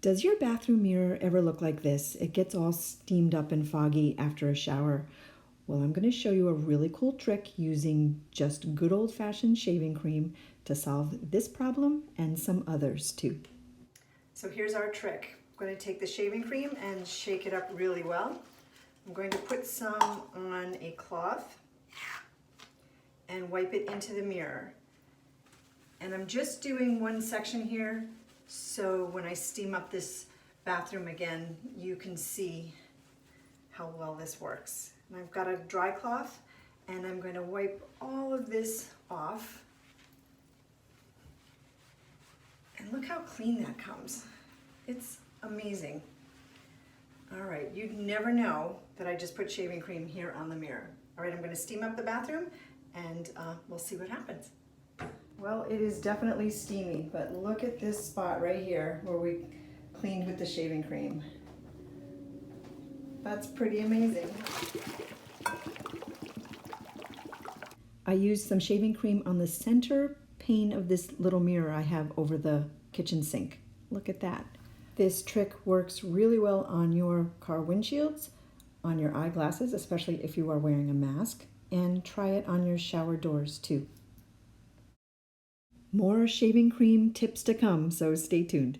Does your bathroom mirror ever look like this? It gets all steamed up and foggy after a shower. Well, I'm going to show you a really cool trick using just good old-fashioned shaving cream to solve this problem and some others too. So here's our trick. I'm going to take the shaving cream and shake it up really well. I'm going to put some on a cloth and wipe it into the mirror. And I'm just doing one section here, so when I steam up this bathroom again, you can see how well this works. And I've got a dry cloth, and I'm going to wipe all of this off. And look how clean that comes. It's amazing. All right, you'd never know that I just put shaving cream here on the mirror. All right, I'm going to steam up the bathroom, and we'll see what happens. Well, it is definitely steamy, but look at this spot right here where we cleaned with the shaving cream. That's pretty amazing. I used some shaving cream on the center pane of this little mirror I have over the kitchen sink. Look at that. This trick works really well on your car windshields, on your eyeglasses, especially if you are wearing a mask, and try it on your shower doors too. More shaving cream tips to come, so stay tuned.